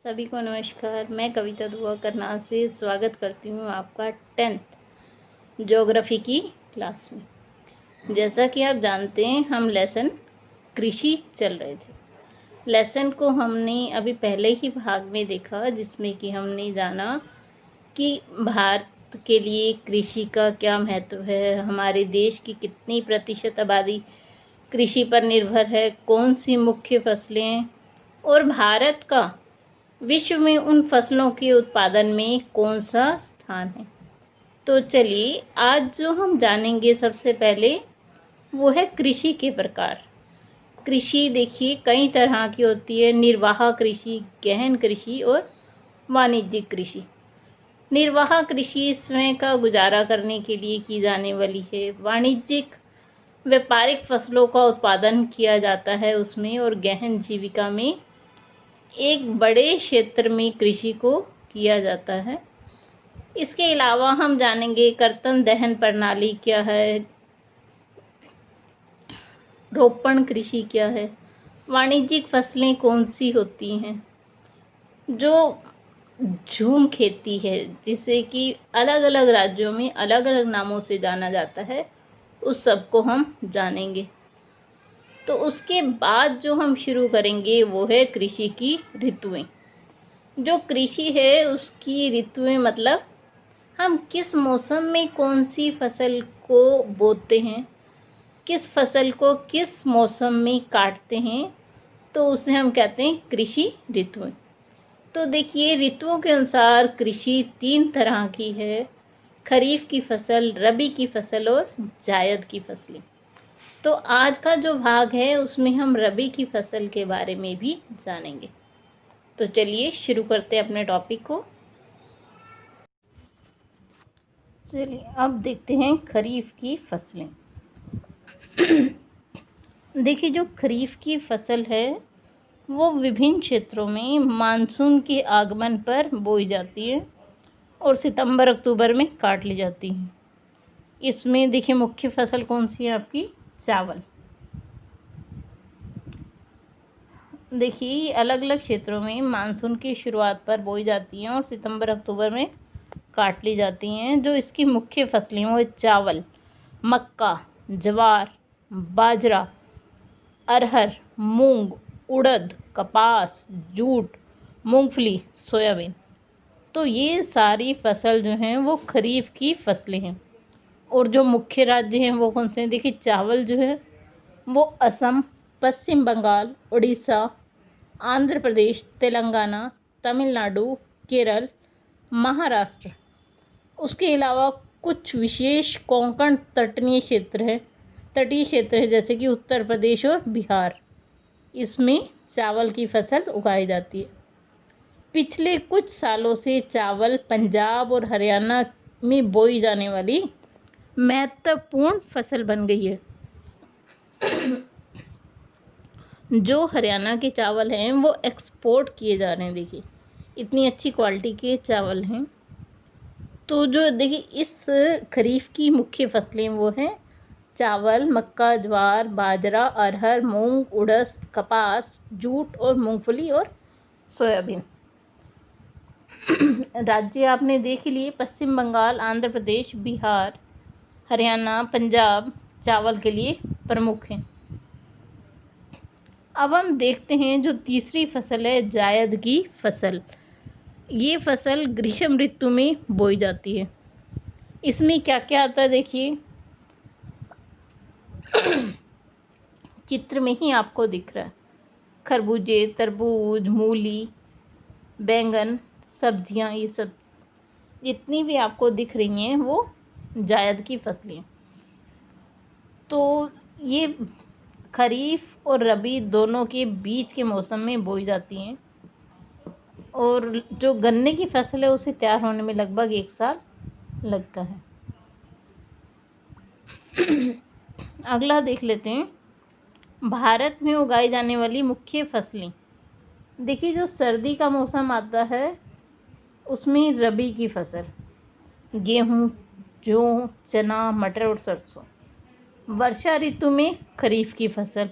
सभी को नमस्कार। मैं कविता दुआ करनाल से स्वागत करती हूँ आपका 10th ज्योग्राफी की क्लास में। जैसा कि आप जानते हैं, हम लेसन कृषि चल रहे थे। लेसन को हमने अभी पहले ही भाग में देखा, जिसमें कि हमने जाना कि भारत के लिए कृषि का क्या महत्व है, हमारे देश की कितनी प्रतिशत आबादी कृषि पर निर्भर है, कौन सी मुख्य फसलें और भारत का विश्व में उन फसलों के उत्पादन में कौन सा स्थान है। तो चलिए, आज जो हम जानेंगे सबसे पहले वो है कृषि के प्रकार। कृषि देखिए कई तरह की होती है: निर्वाह कृषि, गहन कृषि और वाणिज्यिक कृषि। निर्वाह कृषि स्वयं का गुजारा करने के लिए की जाने वाली है। वाणिज्यिक व्यापारिक फसलों का उत्पादन किया जाता है उसमें, और गहन जीविका में एक बड़े क्षेत्र में कृषि को किया जाता है। इसके अलावा हम जानेंगे कर्तन दहन प्रणाली क्या है, रोपण कृषि क्या है, वाणिज्यिक फसलें कौन सी होती हैं, जो झूम खेती है जिसे कि अलग अलग राज्यों में अलग अलग नामों से जाना जाता है, उस सब को हम जानेंगे। तो उसके बाद जो हम शुरू करेंगे वो है कृषि की ऋतुएं। जो कृषि है उसकी ऋतुएं मतलब हम किस मौसम में कौन सी फसल को बोते हैं, किस फसल को किस मौसम में काटते हैं, तो उसे हम कहते हैं कृषि ऋतुएं। तो देखिए, ऋतुओं के अनुसार कृषि 3 तरह की है: खरीफ की फसल, रबी की फसल और जायद की फसलें। तो आज का जो भाग है उसमें हम रबी की फसल के बारे में भी जानेंगे। तो चलिए शुरू करते हैं अपने टॉपिक को। चलिए अब देखते हैं खरीफ की फसलें। देखिए, जो खरीफ की फसल है वो विभिन्न क्षेत्रों में मानसून के आगमन पर बोई जाती है और सितंबर अक्टूबर में काट ली जाती है। इसमें देखिए मुख्य फसल कौन सी है आपकी? चावल। देखिए, अलग अलग क्षेत्रों में मानसून की शुरुआत पर बोई जाती हैं और सितंबर अक्टूबर में काट ली जाती हैं। जो इसकी मुख्य फसलें वो चावल, मक्का, ज्वार, बाजरा, अरहर, मूंग, उड़द, कपास, जूट, मूंगफली, सोयाबीन। तो ये सारी फसल जो हैं वो खरीफ की फसलें हैं। और जो मुख्य राज्य हैं वो कौन से हैं? देखिए, चावल जो है वो असम, पश्चिम बंगाल, उड़ीसा, आंध्र प्रदेश, तेलंगाना, तमिलनाडु, केरल, महाराष्ट्र। उसके अलावा कुछ विशेष कोंकण तटीय क्षेत्र है जैसे कि उत्तर प्रदेश और बिहार। इसमें चावल की फसल उगाई जाती है। पिछले कुछ सालों से चावल पंजाब और हरियाणा में बोई जाने वाली महत्वपूर्ण फसल बन गई है। जो हरियाणा के चावल हैं वो एक्सपोर्ट किए जा रहे हैं। देखिए, इतनी अच्छी क्वालिटी के चावल हैं। तो जो देखिए इस खरीफ की मुख्य फसलें वो हैं चावल, मक्का, ज्वार, बाजरा, अरहर, मूंग, उड़द, कपास, जूट और मूंगफली और सोयाबीन। राज्य आपने देख लिए: पश्चिम बंगाल, आंध्र प्रदेश, बिहार, हरियाणा, पंजाब चावल के लिए प्रमुख हैं। अब हम देखते हैं जो तीसरी फसल है जायद की फसल। ये फसल ग्रीष्म ऋतु में बोई जाती है। इसमें क्या क्या आता है देखिए, चित्र में ही आपको दिख रहा है: खरबूजे, तरबूज, मूली, बैंगन, सब्जियां। ये सब जितनी भी आपको दिख रही हैं वो जायद की फसलें। तो ये खरीफ और रबी दोनों के बीच के मौसम में बोई जाती हैं, और जो गन्ने की फसल है उसे तैयार होने में लगभग 1 साल लगता है। अगला देख लेते हैं भारत में उगाई जाने वाली मुख्य फसलें। देखिए, जो सर्दी का मौसम आता है उसमें रबी की फसल गेहूँ, जौ, चना, मटर और सरसों। वर्षा ऋतु में खरीफ की फसल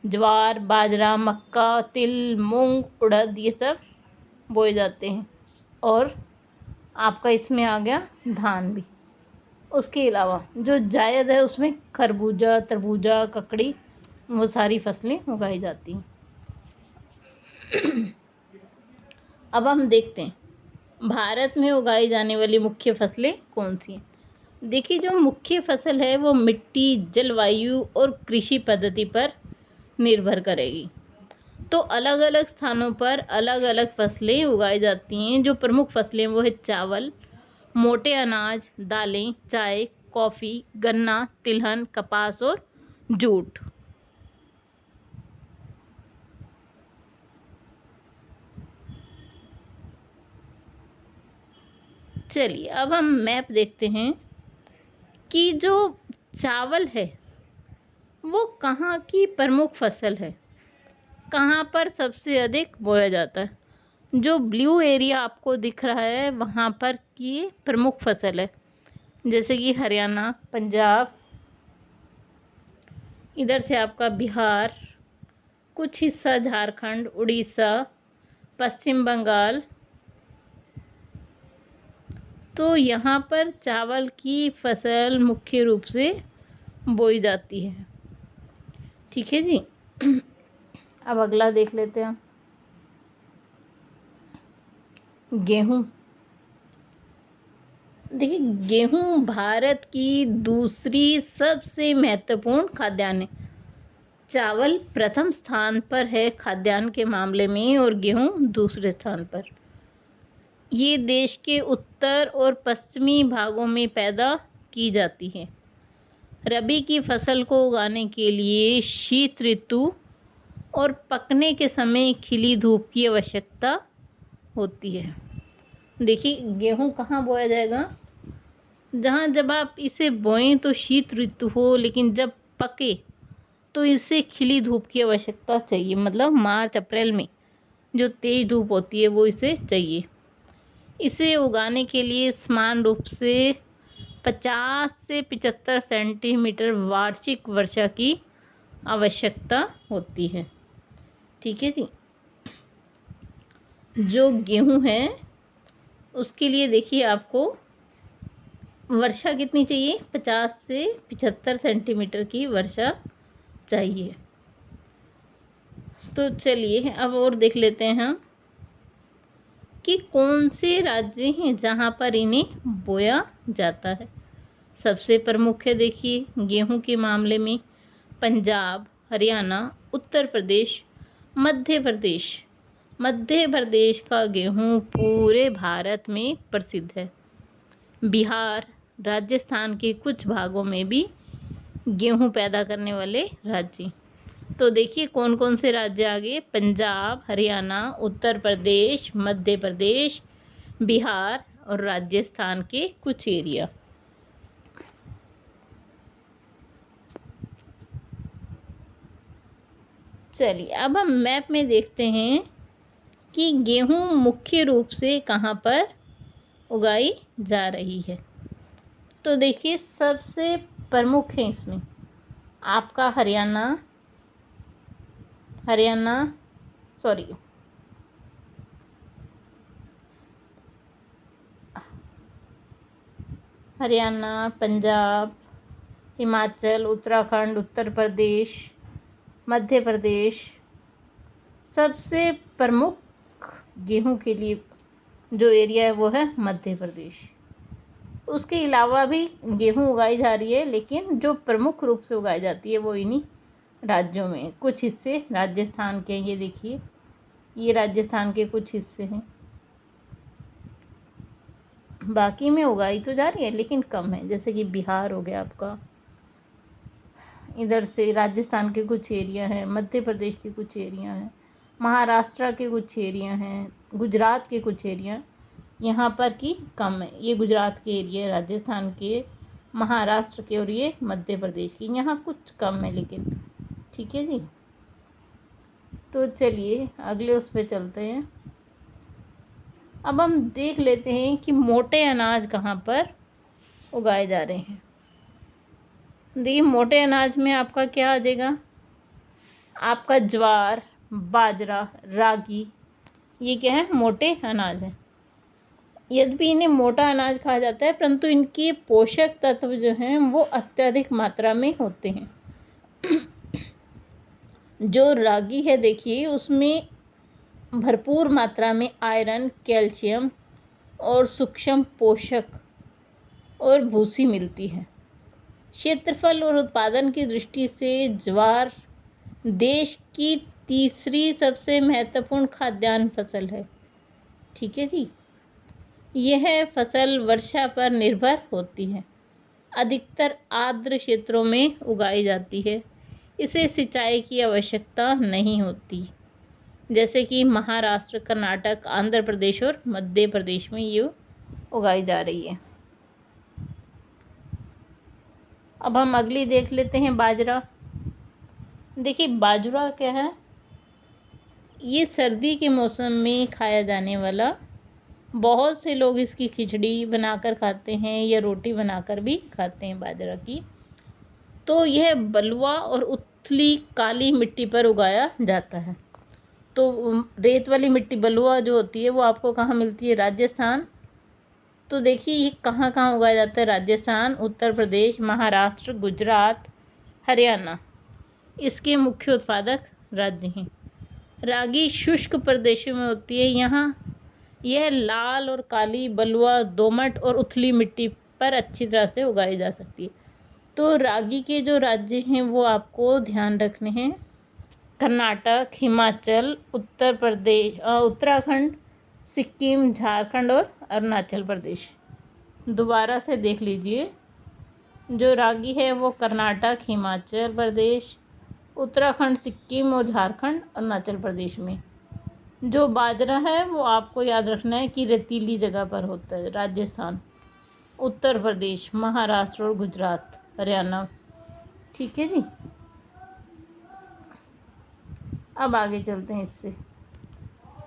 ज्वार, बाजरा, मक्का, तिल, मूंग, उड़द, ये सब बोए जाते हैं, और आपका इसमें आ गया धान भी। उसके अलावा जो जायद है उसमें खरबूजा, तरबूजा, ककड़ी, वो सारी फसलें उगाई जाती हैं। अब हम देखते हैं भारत में उगाई जाने वाली मुख्य फसलें कौन सी हैं। देखिए, जो मुख्य फसल है वो मिट्टी, जलवायु और कृषि पद्धति पर निर्भर करेगी। तो अलग अलग स्थानों पर अलग अलग फसलें उगाई जाती हैं। जो प्रमुख फसलें वो है चावल, मोटे अनाज, दालें, चाय, कॉफ़ी, गन्ना, तिलहन, कपास और जूट। चलिए अब हम मैप देखते हैं कि जो चावल है वो कहाँ की प्रमुख फसल है, कहाँ पर सबसे अधिक बोया जाता है। जो ब्लू एरिया आपको दिख रहा है वहाँ पर की प्रमुख फसल है, जैसे कि हरियाणा, पंजाब, इधर से आपका बिहार, कुछ हिस्सा झारखंड, उड़ीसा, पश्चिम बंगाल। तो यहाँ पर चावल की फसल मुख्य रूप से बोई जाती है। ठीक है जी। अब अगला देख लेते हैं गेहूँ। देखिए, गेहूँ भारत की दूसरी सबसे महत्वपूर्ण खाद्यान्न है। चावल प्रथम स्थान पर है खाद्यान्न के मामले में और गेहूँ दूसरे स्थान पर। ये देश के उत्तर और पश्चिमी भागों में पैदा की जाती है। रबी की फसल को उगाने के लिए शीत ऋतु और पकने के समय खिली धूप की आवश्यकता होती है। देखिए, गेहूँ कहाँ बोया जाएगा, जहाँ जब आप इसे बोएं तो शीत ऋतु हो, लेकिन जब पके तो इसे खिली धूप की आवश्यकता चाहिए। मतलब मार्च अप्रैल में जो तेज धूप होती है वो इसे चाहिए। इसे उगाने के लिए समान रूप से 50 से 75 सेंटीमीटर वार्षिक वर्षा की आवश्यकता होती है। ठीक है जी। जो गेहूँ है उसके लिए देखिए आपको वर्षा कितनी चाहिए, 50 से 75 सेंटीमीटर की वर्षा चाहिए। तो चलिए अब और देख लेते हैं हम कि कौन से राज्य हैं जहाँ पर इन्हें बोया जाता है। सबसे प्रमुख है देखिए गेहूं के मामले में पंजाब, हरियाणा, उत्तर प्रदेश, मध्य प्रदेश। मध्य प्रदेश का गेहूं पूरे भारत में प्रसिद्ध है। बिहार, राजस्थान के कुछ भागों में भी गेहूं पैदा करने वाले राज्य। तो देखिए कौन कौन से राज्य आ गए, पंजाब, हरियाणा, उत्तर प्रदेश, मध्य प्रदेश, बिहार और राजस्थान के कुछ एरिया। चलिए अब हम मैप में देखते हैं कि गेहूं मुख्य रूप से कहाँ पर उगाई जा रही है। तो देखिए सबसे प्रमुख है इसमें आपका हरियाणा पंजाब, हिमाचल, उत्तराखंड, उत्तर प्रदेश, मध्य प्रदेश। सबसे प्रमुख गेहूं के लिए जो एरिया है वो है मध्य प्रदेश। उसके अलावा भी गेहूं उगाई जा रही है, लेकिन जो प्रमुख रूप से उगाई जाती है वो इन्हीं राज्यों में। कुछ हिस्से राजस्थान के, ये देखिए ये राजस्थान के कुछ हिस्से हैं। बाकी में उगाई तो जा रही है लेकिन कम है, जैसे कि बिहार हो गया आपका, इधर से राजस्थान के कुछ एरिया हैं, मध्य प्रदेश के कुछ एरिया हैं, महाराष्ट्र के कुछ एरिया हैं, गुजरात के कुछ एरिया यहाँ पर की कम है। ये गुजरात के एरिया, राजस्थान के, महाराष्ट्र के और ये मध्य प्रदेश के, यहाँ कुछ कम है लेकिन। ठीक है जी। तो चलिए अगले उस पर चलते हैं। अब हम देख लेते हैं कि मोटे अनाज कहाँ पर उगाए जा रहे हैं। देखिए मोटे अनाज में आपका क्या आ जाएगा, आपका ज्वार, बाजरा, रागी, ये क्या है, मोटे अनाज है। यद्यपि इन्हें मोटा अनाज कहा जाता है, परंतु इनके पोषक तत्व जो हैं वो अत्यधिक मात्रा में होते हैं। जो रागी है देखिए, उसमें भरपूर मात्रा में आयरन, कैल्शियम और सूक्ष्म पोषक और भूसी मिलती है। क्षेत्रफल और उत्पादन की दृष्टि से ज्वार देश की तीसरी सबसे महत्वपूर्ण खाद्यान्न फसल है। ठीक है जी। यह फसल वर्षा पर निर्भर होती है, अधिकतर आर्द्र क्षेत्रों में उगाई जाती है। इसे सिंचाई की आवश्यकता नहीं होती, जैसे कि महाराष्ट्र, कर्नाटक, आंध्र प्रदेश और मध्य प्रदेश में ये उगाई जा रही है। अब हम अगली देख लेते हैं, बाजरा। देखिए बाजरा क्या है, ये सर्दी के मौसम में खाया जाने वाला, बहुत से लोग इसकी खिचड़ी बनाकर खाते हैं या रोटी बनाकर भी खाते हैं बाजरा की। तो यह बलुआ और उथली काली मिट्टी पर उगाया जाता है। तो रेत वाली मिट्टी बलुआ जो होती है वो आपको कहाँ मिलती है, राजस्थान। तो देखिए ये कहाँ कहाँ उगाया जाता है, राजस्थान, उत्तर प्रदेश, महाराष्ट्र, गुजरात, हरियाणा इसके मुख्य उत्पादक राज्य हैं। रागी शुष्क प्रदेशों में होती है। यहाँ यह लाल और काली, बलुआ, दोमट और उथली मिट्टी पर अच्छी तरह से उगाई जा सकती है। तो रागी के जो राज्य हैं वो आपको ध्यान रखने हैं, कर्नाटक, हिमाचल, उत्तर प्रदेश, उत्तराखंड, सिक्किम, झारखंड और अरुणाचल प्रदेश। दोबारा से देख लीजिए, जो रागी है वो कर्नाटक, हिमाचल प्रदेश, उत्तराखंड, सिक्किम और झारखंड, अरुणाचल प्रदेश में। जो बाजरा है वो आपको याद रखना है कि रेतीली जगह पर होता है, राजस्थान, उत्तर प्रदेश, महाराष्ट्र और गुजरात, हरियाणा। ठीक है जी। अब आगे चलते हैं इससे।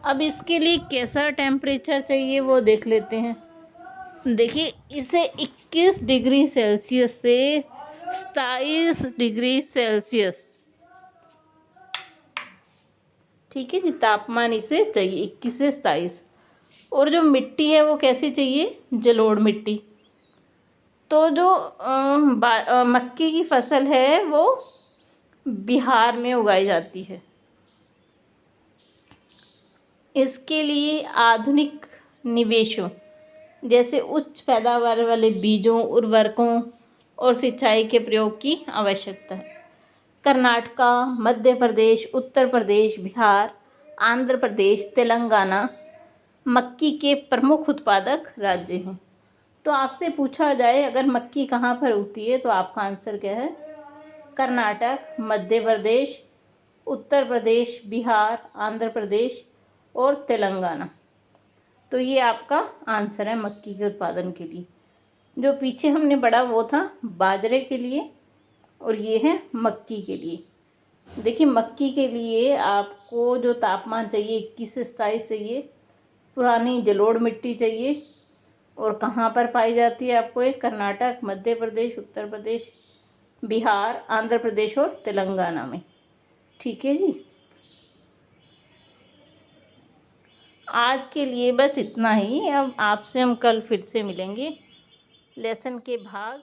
अब इसके लिए कैसा टेम्परेचर चाहिए वो देख लेते हैं। देखिए इसे 21 डिग्री सेल्सियस से 27 डिग्री सेल्सियस, ठीक है जी, तापमान इसे चाहिए 21 से 27। और जो मिट्टी है वो कैसी चाहिए, जलोढ़ मिट्टी। तो जो मक्की की फसल है वो बिहार में उगाई जाती है। इसके लिए आधुनिक निवेशों जैसे उच्च पैदावार वाले बीजों, उर्वरकों और सिंचाई के प्रयोग की आवश्यकता है। कर्नाटक, मध्य प्रदेश, उत्तर प्रदेश, बिहार, आंध्र प्रदेश, तेलंगाना मक्की के प्रमुख उत्पादक राज्य हैं। तो आपसे पूछा जाए अगर मक्की कहाँ पर उगती है तो आपका आंसर क्या है, कर्नाटक, मध्य प्रदेश, उत्तर प्रदेश, बिहार, आंध्र प्रदेश और तेलंगाना। तो ये आपका आंसर है मक्की के उत्पादन के लिए। जो पीछे हमने पढ़ा वो था बाजरे के लिए और ये है मक्की के लिए। देखिए मक्की के लिए आपको जो तापमान चाहिए 21 से 27 चाहिए, पुरानी जलोढ़ मिट्टी चाहिए। और कहाँ पर पाई जाती है आपको, एक कर्नाटक, मध्य प्रदेश, उत्तर प्रदेश, बिहार, आंध्र प्रदेश और तेलंगाना में। ठीक है जी। आज के लिए बस इतना ही। अब आपसे हम कल फिर से मिलेंगे लेसन के भाग